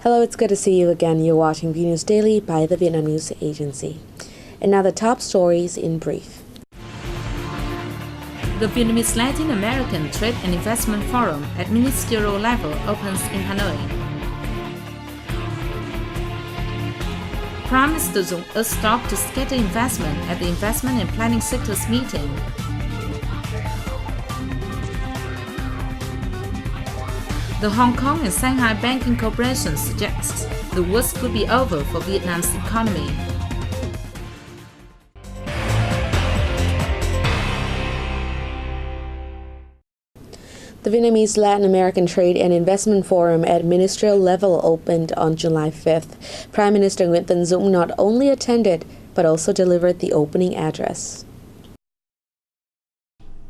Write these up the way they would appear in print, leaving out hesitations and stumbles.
Hello, it's good to see you again. You're watching VNA News Daily by the Vietnam News Agency. And now the top stories in brief. The Vietnamese Latin American Trade and Investment Forum at ministerial level opens in Hanoi. Prime Minister Dung urged stop to scatter investment at the Investment and Planning Sectors meeting. The Hong Kong and Shanghai Banking Corporation suggests the worst could be over for Vietnam's economy. The Vietnamese Latin American Trade and Investment Forum at ministerial level opened on July 5th. Prime Minister Nguyễn Tấn Dũng not only attended, but also delivered the opening address.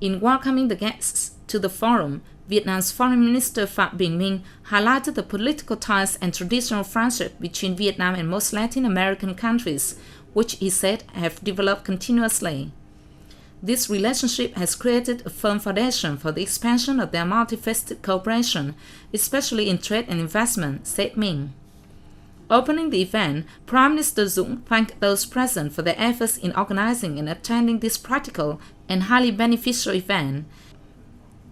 In welcoming the guests to the forum, Vietnam's Foreign Minister Phạm Bình Minh highlighted the political ties and traditional friendship between Vietnam and most Latin American countries, which he said have developed continuously. This relationship has created a firm foundation for the expansion of their multifaceted cooperation, especially in trade and investment, said Minh. Opening the event, Prime Minister Dung thanked those present for their efforts in organizing and attending this practical and highly beneficial event.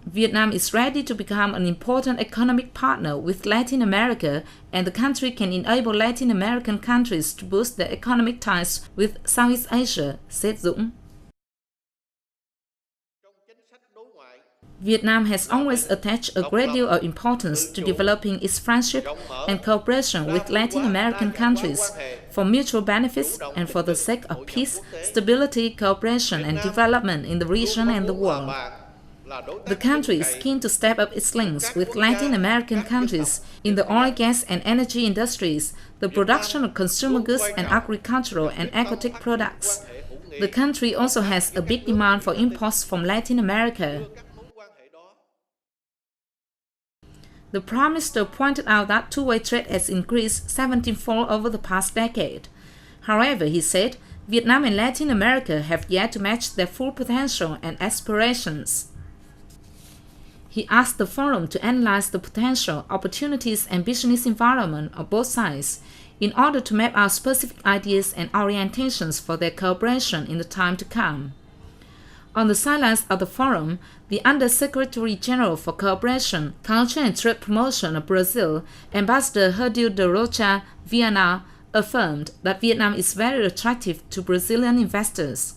Vietnam is ready to become an important economic partner with Latin America, and the country can enable Latin American countries to boost their economic ties with Southeast Asia, said Dung. Vietnam has always attached a great deal of importance to developing its friendship and cooperation with Latin American countries for mutual benefits and for the sake of peace, stability, cooperation, and development in the region and the world. The country is keen to step up its links with Latin American countries in the oil, gas, and energy industries, the production of consumer goods and agricultural and aquatic products. The country also has a big demand for imports from Latin America. The Prime Minister pointed out that two-way trade has increased 17-fold over the past decade. However, he said, Vietnam and Latin America have yet to match their full potential and aspirations. He asked the forum to analyze the potential, opportunities, and business environment of both sides in order to map out specific ideas and orientations for their cooperation in the time to come. On the sidelines of the forum, the Under-Secretary General for Cooperation, Culture and Trade Promotion of Brazil, Ambassador Herdio de Rocha VNA, affirmed that Vietnam is very attractive to Brazilian investors.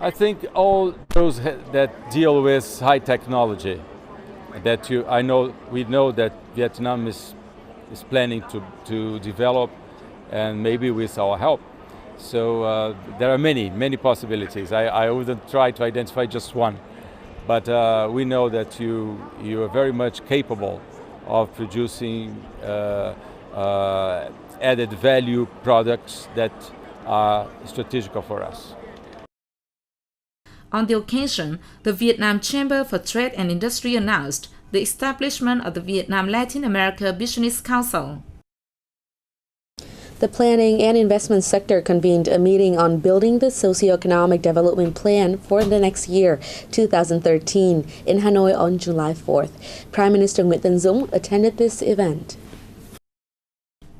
I think all those that deal with high technology, we know that Vietnam is planning to develop, and maybe with our help. So there are many possibilities. I wouldn't try to identify just one, but we know that you are very much capable of producing added value products that are strategic for us. On the occasion, the Vietnam Chamber for Trade and Industry announced the establishment of the Vietnam Latin America Business Council. The planning and investment sector convened a meeting on building the socioeconomic development plan for the next year, 2013, in Hanoi on July 4th. Prime Minister Nguyễn Tấn Dũng attended this event.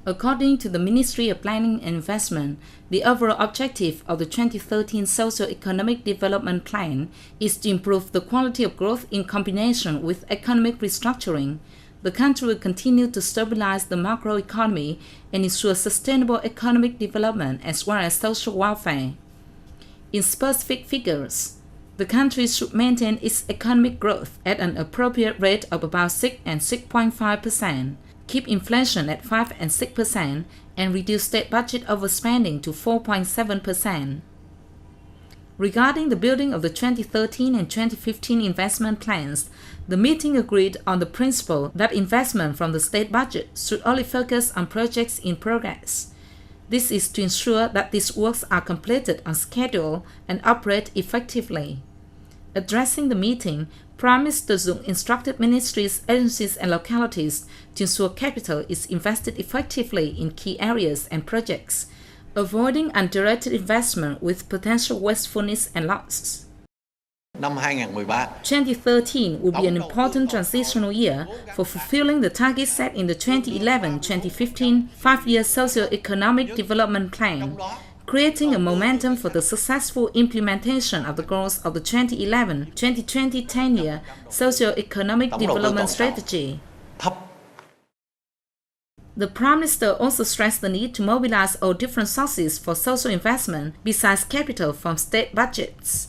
According to the Ministry of Planning and Investment, the overall objective of the 2013 Socio-Economic Development Plan is to improve the quality of growth in combination with economic restructuring. The country will continue to stabilize the macroeconomy and ensure sustainable economic development as well as social welfare. In specific figures, the country should maintain its economic growth at an appropriate rate of about 6 and 6.5%. Keep inflation at 5 and 6%, and reduce state budget overspending to 4.7%. Regarding the building of the 2013 and 2015 investment plans, the meeting agreed on the principle that investment from the state budget should only focus on projects in progress. This is to ensure that these works are completed on schedule and operate effectively. Addressing the meeting, Prime Minister Dung instructed ministries, agencies, and localities to ensure capital is invested effectively in key areas and projects, avoiding undirected investment with potential wastefulness and losses. Năm 2013, 2013 will be an important transitional year for fulfilling the targets set in the 2011-2015 five-year socio-economic development plan, creating a momentum for the successful implementation of the goals of the 2011-2020 10-year socio-economic development strategy. thấp. The Prime Minister also stressed the need to mobilize all different sources for social investment besides capital from state budgets.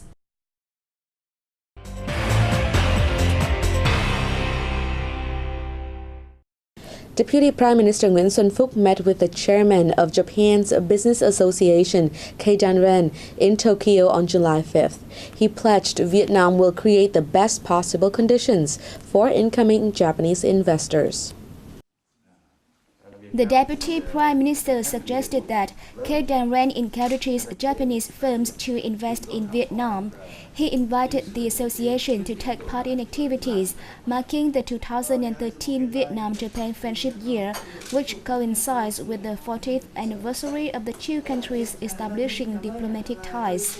Deputy Prime Minister Nguyễn Xuân Phúc met with the chairman of Japan's Business Association, Kei Dan-ren, in Tokyo on July 5th. He pledged Vietnam will create the best possible conditions for incoming Japanese investors. The Deputy Prime Minister suggested that Kei Dan-ren encourages Japanese firms to invest in Vietnam. He invited the association to take part in activities marking the 2013 Vietnam-Japan Friendship Year, which coincides with the 40th anniversary of the two countries establishing diplomatic ties.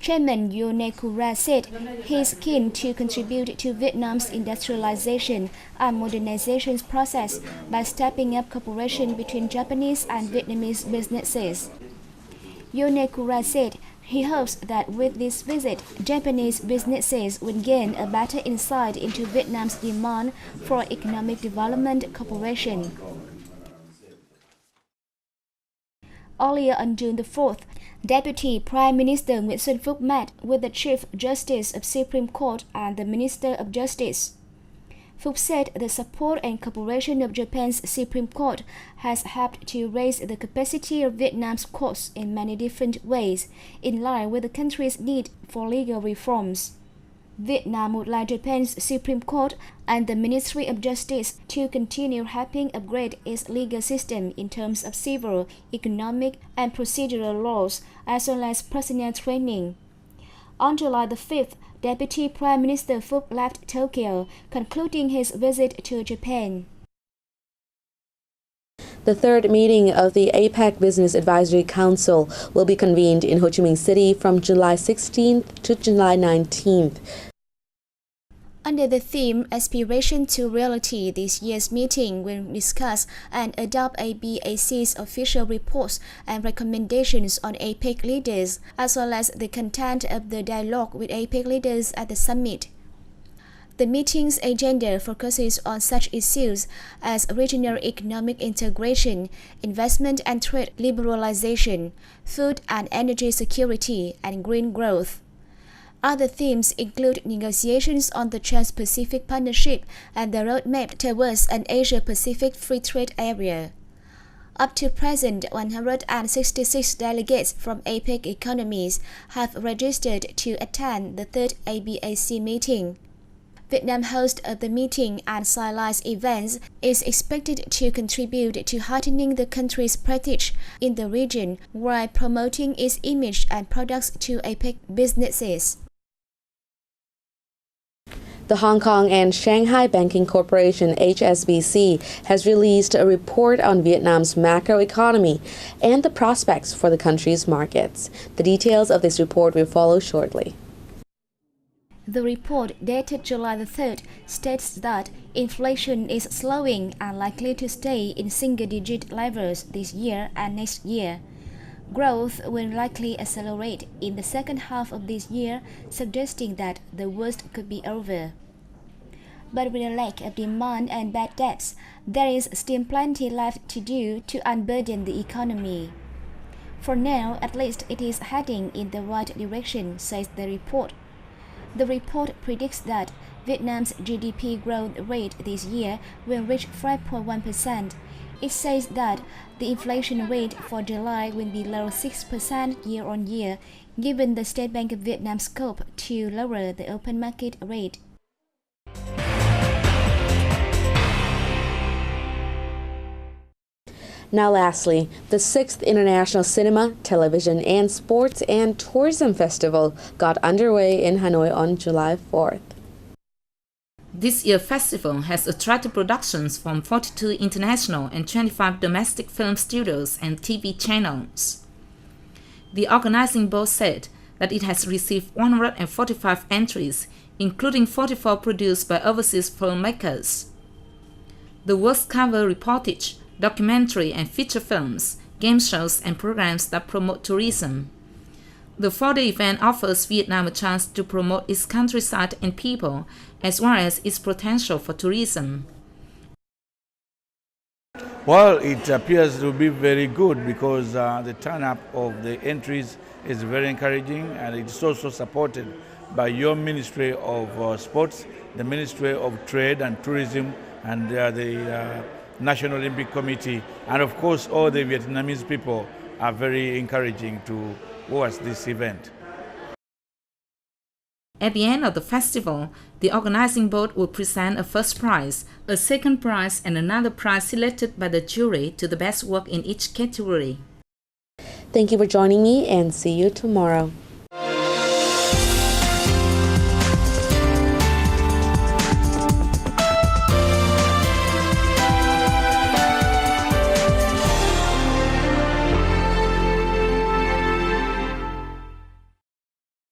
Chairman Yonekura said he is keen to contribute to Vietnam's industrialization and modernization process by stepping up cooperation between Japanese and Vietnamese businesses. Yonekura said he hopes that with this visit, Japanese businesses will gain a better insight into Vietnam's demand for economic development cooperation. Earlier on June the 4th, Deputy Prime Minister Nguyễn Xuân Phúc met with the Chief Justice of Supreme Court and the Minister of Justice. Phúc said the support and cooperation of Japan's Supreme Court has helped to raise the capacity of Vietnam's courts in many different ways, in line with the country's need for legal reforms. Vietnam would like Japan's Supreme Court and the Ministry of Justice to continue helping upgrade its legal system in terms of civil, economic, and procedural laws, as well as personnel training. On July the 5th, Deputy Prime Minister Phúc left Tokyo, concluding his visit to Japan. The third meeting of the APEC Business Advisory Council will be convened in Ho Chi Minh City from July 16th to July 19th. Under the theme Aspiration to Reality, this year's meeting will discuss and adopt ABAC's official reports and recommendations on APEC leaders, as well as the content of the dialogue with APEC leaders at the summit. The meeting's agenda focuses on such issues as regional economic integration, investment and trade liberalization, food and energy security, and green growth. Other themes include negotiations on the Trans-Pacific Partnership and the roadmap towards an Asia-Pacific free trade area. Up to present, 166 delegates from APEC economies have registered to attend the third ABAC meeting. Vietnam, host of the meeting and sidelines events, is expected to contribute to heightening the country's prestige in the region while promoting its image and products to APEC businesses. The Hong Kong and Shanghai Banking Corporation (HSBC) has released a report on Vietnam's macroeconomy and the prospects for the country's markets. The details of this report will follow shortly. The report, dated July the 3rd, states that inflation is slowing and likely to stay in single-digit levels this year and next year. Growth will likely accelerate in the second half of this year, suggesting that the worst could be over. But with a lack of demand and bad debts, there is still plenty left to do to unburden the economy. For now, at least it is heading in the right direction, says the report. The report predicts that Vietnam's GDP growth rate this year will reach 5.1%. It says that the inflation rate for July will be below 6% year-on-year, given the State Bank of Vietnam's scope to lower the open market rate. Now lastly, the 6th International Cinema, Television and Sports and Tourism Festival got underway in Hanoi on July 4th. This year's festival has attracted productions from 42 international and 25 domestic film studios and TV channels. The organizing board said that it has received 145 entries, including 44 produced by overseas filmmakers. The works cover reportage, documentary and feature films, game shows and programs that promote tourism. The 4-day event offers Vietnam a chance to promote its countryside and people, as well as its potential for tourism. Well, it appears to be very good because the turn-up of the entries is very encouraging, and it's also supported by your Ministry of Sports, the Ministry of Trade and Tourism, and the National Olympic Committee, and of course all the Vietnamese people are very encouraging towards this event. At the end of the festival, the organizing board will present a first prize, a second prize, and another prize selected by the jury to the best work in each category. Thank you for joining me and see you tomorrow.